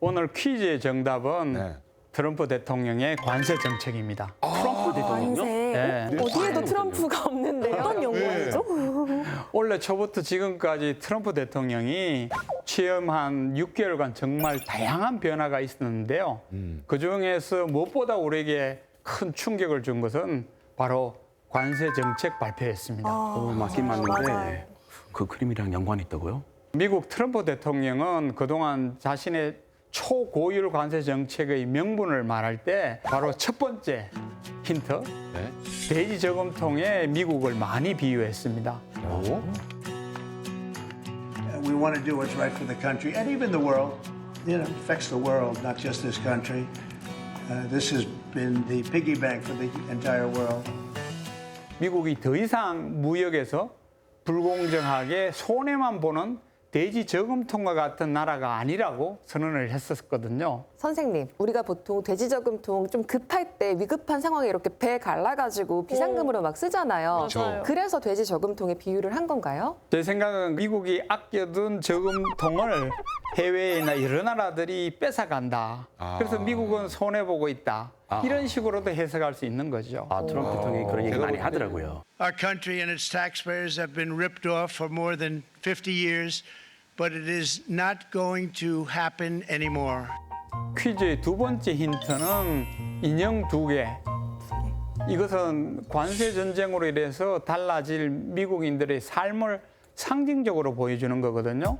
오늘 퀴즈의 정답은 네. 트럼프 대통령의 관세 정책입니다. 트럼프 대통령요? 관세. 네. 어디에도 트럼프가 없는데요? 어떤 연구원이죠? 원래 초부터 지금까지 트럼프 대통령이 취임한 6개월간 정말 다양한 변화가 있었는데요. 그중에서 무엇보다 우리에게 큰 충격을 준 것은 바로 관세 정책 발표였습니다. 맞긴 맞는데 맞아요. 그 그림이랑 연관이 있다고요? 미국 트럼프 대통령은 그동안 자신의 초고율 관세 정책의 명분을 말할 때 바로 첫 번째 힌트, 네. 돼지 저금통에 미국을 많이 비유했습니다. We want to do what's right for the country and even the world. You know, it affects the world, not just this country. This has been the piggy bank for the entire world. 미국이 더 이상 무역에서 불공정하게 손해만 보는 돼지 저금통과 같은 나라가 아니라고 선언을 했었거든요. 선생님, 우리가 보통 돼지 저금통 좀 급할 때 위급한 상황에 이렇게 배 갈라가지고 비상금으로 막 쓰잖아요. 맞아요. 그래서 돼지 저금통에 비유를 한 건가요? 제 생각은 미국이 아껴둔 저금통을 해외나 여러 나라들이 뺏어간다. 그래서 미국은 손해보고 있다. 이런 식으로도 해석할 수 있는 거죠. 아, 트럼프 대통령이 그런 얘기 많이 하더라고요. Our country and its taxpayers have been ripped off for more than 50 years, but it is not going to happen anymore. 퀴즈의 두 번째 힌트는 인형 두 개. 이것은 관세 전쟁으로 인해서 달라질 미국인들의 삶을 상징적으로 보여주는 거거든요.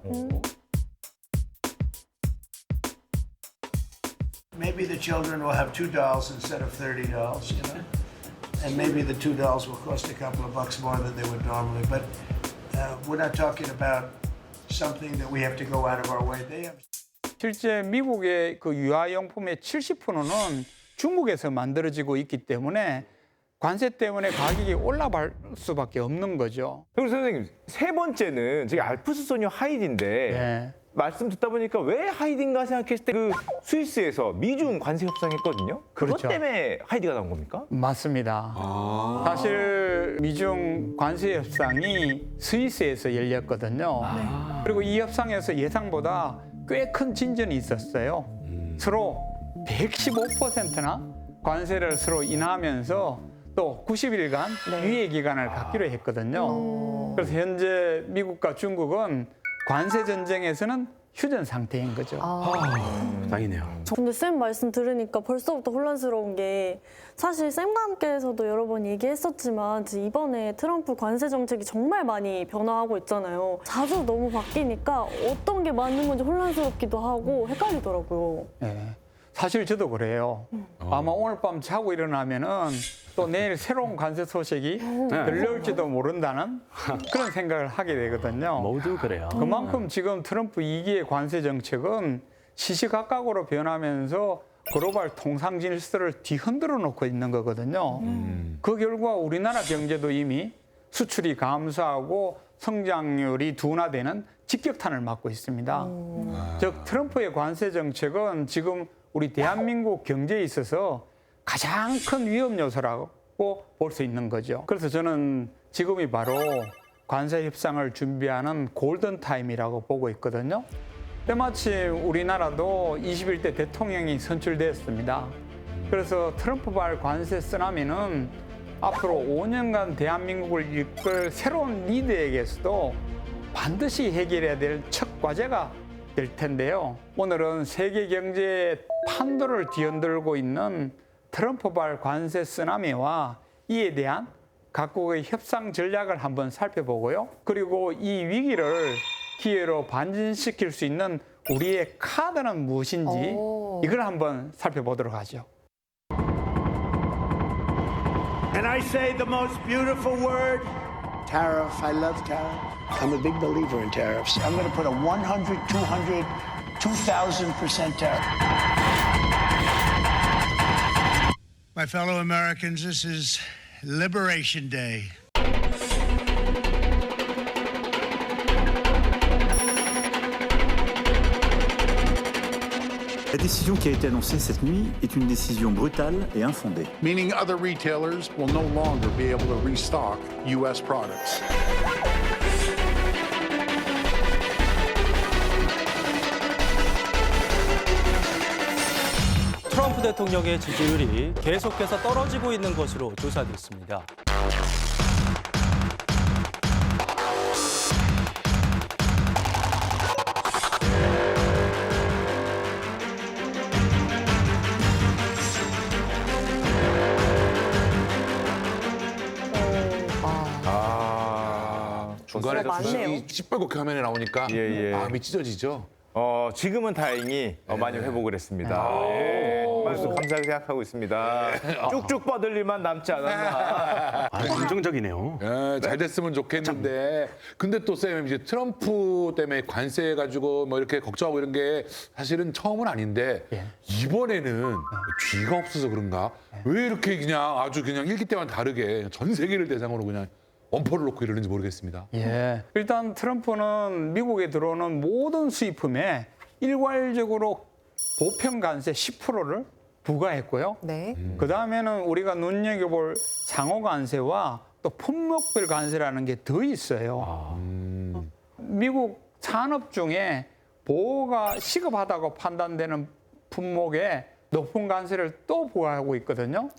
Maybe the children will have $2 instead of $30, you know? And maybe the $2 will cost a couple of bucks more than they would normally. But we're not talking about something that we have to go out of our way. They have. 실제 미국의 그 유아용품의 70%는 중국에서 만들어지고 있기 때문에 관세 때문에 가격이 올라갈 수밖에 없는 거죠. 그리고 선생님 세 번째는 저기 알프스 소녀 하이디인데 네. 말씀 듣다 보니까 왜 하이디인가 생각했을 때 그 스위스에서 미중 관세 협상했거든요. 그것 그렇죠. 때문에 하이디가 나온 겁니까? 맞습니다. 사실 미중 관세 협상이 스위스에서 열렸거든요. 그리고 이 협상에서 예상보다 꽤 큰 진전이 있었어요. 서로 115%나 관세를 서로 인하하면서 또 90일간 유예 기간을 갖기로 했거든요. 그래서 현재 미국과 중국은 관세 전쟁에서는 휴전 상태인 거죠. 다행이네요. 근데 쌤 말씀 들으니까 벌써부터 혼란스러운 게 사실 쌤과 함께해서도 여러 번 얘기했었지만 이번에 트럼프 관세 정책이 정말 많이 변화하고 있잖아요. 자주 너무 바뀌니까 어떤 게 맞는 건지 혼란스럽기도 하고 헷갈리더라고요. 네. 사실 저도 그래요. 아마 오늘 밤 자고 일어나면은 또 내일 새로운 관세 소식이 들려올지도 모른다는 그런 생각을 하게 되거든요. 모두 그래요. 그만큼 지금 트럼프 2기의 관세 정책은 시시각각으로 변하면서 글로벌 통상 질서를 뒤흔들어 놓고 있는 거거든요. 그 결과 우리나라 경제도 이미 수출이 감소하고 성장률이 둔화되는 직격탄을 맞고 있습니다. 즉 트럼프의 관세 정책은 지금 우리 대한민국 경제에 있어서 가장 큰 위험 요소라고 볼 수 있는 거죠. 그래서 저는 지금이 바로 관세 협상을 준비하는 골든 타임이라고 보고 있거든요. 때마침 우리나라도 21대 대통령이 선출되었습니다. 그래서 트럼프발 관세 쓰나미는 앞으로 5년간 대한민국을 이끌 새로운 리더에게서도 반드시 해결해야 될 첫 과제가 될 텐데요. 오늘은 세계 경제의 판도를 뒤흔들고 있는 트럼프발 관세 쓰나미와 이에 대한 각국의 협상 전략을 한번 살펴보고요. 그리고 이 위기를 기회로 반전시킬 수 있는 우리의 카드는 무엇인지 이걸 한번 살펴보도록 하죠. And I say the most beautiful word, tariff. I love tariff. I'm a big believer in tariffs. I'm going to put a 100, 200, 2,000% tariff. My fellow Americans, this is Liberation Day. La décision qui a été annoncée cette nuit est une décision brutale et infondée. Meaning other retailers will no longer be able to restock U.S. products. 트럼프 대통령의 지지율이 계속해서 떨어지고 있는 것으로 조사됐습니다. 중간에 주식이 시뻘겋게 화면에 나오니까 예, 예. 마음이 찢어지죠. 지금은 다행히 많이 회복을 했습니다. 예. 말씀 감사하게 생각하고 있습니다. 쭉쭉 뻗을 일만 남지 않았나. 아, 긍정적이네요. 예, 잘 됐으면 좋겠는데 근데 또 쌤 이제 트럼프 때문에 관세 가지고 뭐 이렇게 걱정하고 이런 게 사실은 처음은 아닌데 이번에는 쥐가 없어서 그런가 왜 이렇게 그냥 아주 그냥 일기 때와는 다르게 전 세계를 대상으로 그냥 엄포를 놓고 이러는지 모르겠습니다. 예. 일단 트럼프는 미국에 들어오는 모든 수입품에 일괄적으로 보편 관세 10%를 부과했고요. 네. 그 다음에는 우리가 눈여겨볼 상호 관세와 또 품목별 관세라는 게 더 있어요. 미국 산업 중에 보호가 시급하다고 판단되는 품목에 높은 관세를 또 부과하고 있거든요.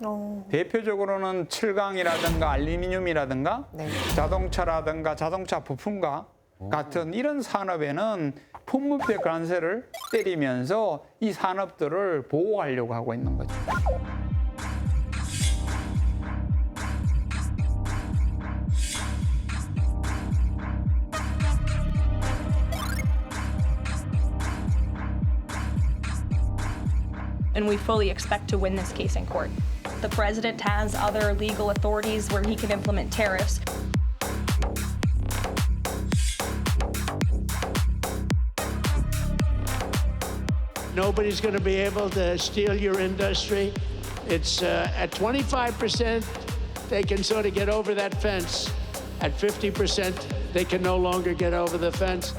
대표적으로는 철강이라든가 알루미늄이라든가 네. 자동차라든가 자동차 부품과 같은 이런 산업에는 품목별 관세를 때리면서 이 산업들을 보호하려고 하고 있는 거죠. And we fully expect to win this case in court. The president has other legal authorities where he can implement tariffs. Nobody's going to be able to steal your industry. It's at 25%, they can sort of get over that fence. At 50%, they can no longer get over the fence.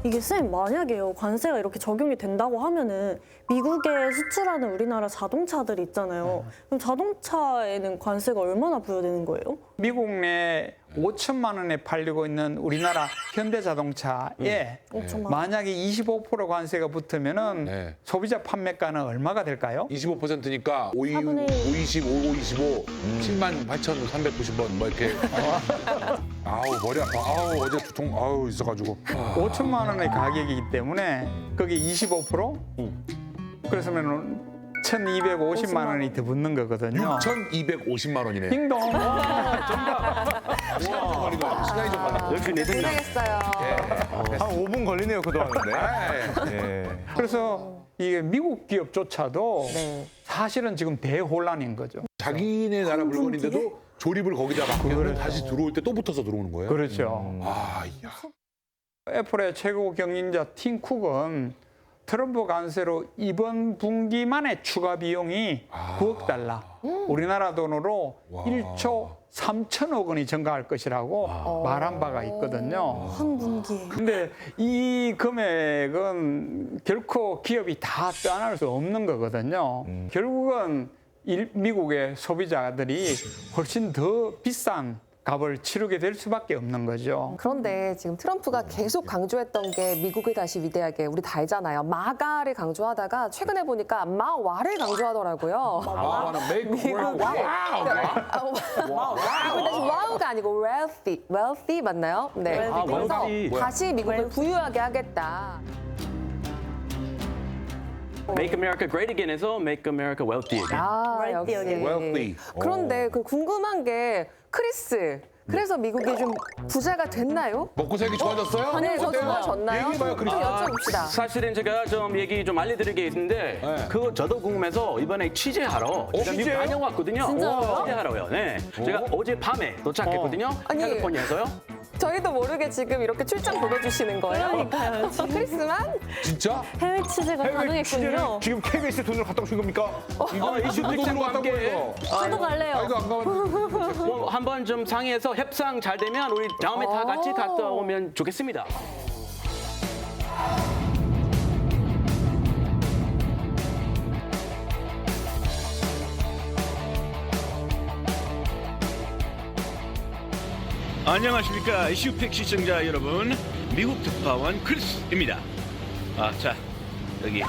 이게 쌤 만약에요 관세가 이렇게 적용이 된다고 하면은 미국에 수출하는 우리나라 자동차들이 있잖아요. 그럼 자동차에는 관세가 얼마나 부여되는 거예요? 미국 내 5천만 원에 팔리고 있는 우리나라 현대자동차에 5천만 원. 만약에 25% 관세가 붙으면은 네. 소비자 판매가는 얼마가 될까요? 25%니까 5, 4분의 25, 25, 78,390원 뭐 이렇게. 아우 머리 아파. 아우 어제 두통 아우 있어가지고. 5천만 원의 가격이기 때문에 그게 25%? 그래서면 1,250만 원이 더 붙는 거거든요. 6,250만 원이네. 딩동. 시간이 좀 많아. 역시 내 생각. 고생했어요. 한 5분 걸리네요, 그동안인데. 예. 그래서 이게 미국 기업조차도 네. 사실은 지금 대혼란인 거죠. 자기네 나라 물건인데도 조립을 거기다 맡기면 다시 들어올 때 또 붙어서 들어오는 거예요? 그렇죠. 아, 야. 애플의 최고 경영자 팀 쿡은 트럼프 관세로 이번 분기만의 추가 비용이 9억 달러, 우리나라 돈으로 1조 3천억 원이 증가할 것이라고 말한 바가 있거든요. 한 분기에. 근데 이 금액은 결코 기업이 다 떠안을 수 없는 거거든요. 결국은 미국의 소비자들이 훨씬 더 비싼 값을 치르게 될 수밖에 없는 거죠. 그런데 지금 트럼프가 계속 강조했던 게 미국을 다시 위대하게 우리 다 알잖아요. 마가를 강조하다가 최근에 보니까 마와를 강조하더라고요. I wanna make work. 와우. 다시 와우가 아니고 wealthy 맞나요? 네. 아, 그래서 wealthy. 다시 미국을 부유하게 하겠다. Make America Great Again에서 Make America Wealthy Again. 아, Wealthy 역시. again. Wealthy. 그런데 그 궁금한 게 크리스. 그래서 미국이 좀 부자가 됐나요? 먹고 살기 좋아졌어요? 아니, 저 좋아졌나요? 얘기해봐요, 좀 크리스. 여쭤봅시다. 사실은 제가 좀 얘기 좀 알려드릴 게 있는데 그거 저도 궁금해서 이번에 취재하러 제가 미국 취재요? 다녀왔거든요. 진짜요? 취재하러요. 네. 제가 어제 밤에 도착했거든요. 아니, 캘리포니아에서요. 저희도 모르게 지금 이렇게 출장 보내주시는 거예요? 그러니까요. 크리스만? 진짜? 해외 취재가 가능했군요. 지금 KBS 돈으로 갔다 오신 겁니까? 이거 이슈 픽션과 함께 저도 갈래요. 이거 안 가면 뭐 한번 좀 상의해서 협상 잘 되면 우리 다음에 다 같이 갔다 오면 좋겠습니다. 안녕하십니까 이슈팩 시청자 여러분, 미국 특파원 크리스입니다. 자, 여기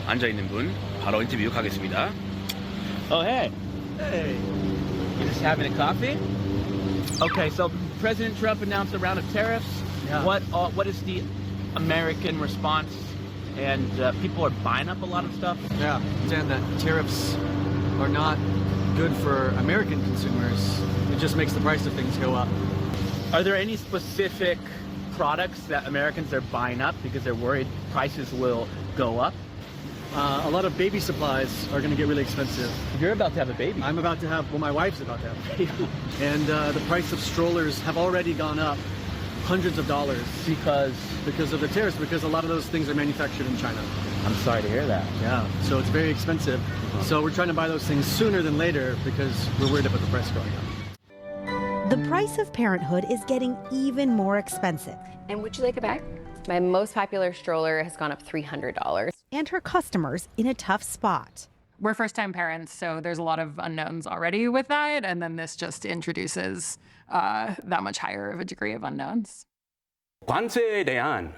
앉아 있는 분 바로 인터뷰 가겠습니다. Oh, hey. Hey. You just having a coffee? Okay, so President Trump announced a round of tariffs. Yeah. What is the American response? And people are buying up a lot of stuff. Yeah, saying that tariffs are not good for American consumers. It just makes the price of things go up. Are there any specific products that Americans are buying up because they're worried prices will go up? A lot of baby supplies are going to get really expensive. You're about to have a baby. I'm about to have, well, my wife's about to have a baby. And the price of strollers have already gone up hundreds of dollars. Because of the tariffs, because a lot of those things are manufactured in China. I'm sorry to hear that. Yeah, so it's very expensive. So we're trying to buy those things sooner than later because we're worried about the price going up. The price of parenthood is getting even more expensive. And would you like a bag? My most popular stroller has gone up $300. And her customers in a tough spot. We're first-time parents, so there's a lot of unknowns already with that, and then this just introduces that much higher of a degree of unknowns. 관세에 대한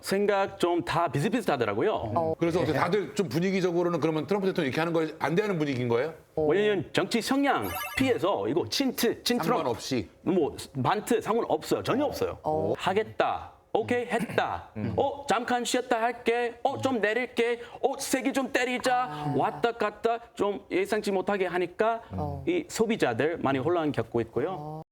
생각 좀 다 비슷비슷하더라고요. 그래서 어떻게 다들 좀 분위기적으로는 그러면 트럼프 대통령 이렇게 하는 걸 안 대하는 분위기인 거예요? 왜냐면 정치 성향 피해서 이거 친트럼 상관없이 뭐 반트 상관없어요. 전혀 없어요. 하겠다. 오케이 했다. 잠깐 쉬었다 할게. 좀 내릴게. 세게 좀 때리자. 왔다 갔다 좀 예상치 못하게 하니까 이 소비자들 많이 혼란 겪고 있고요.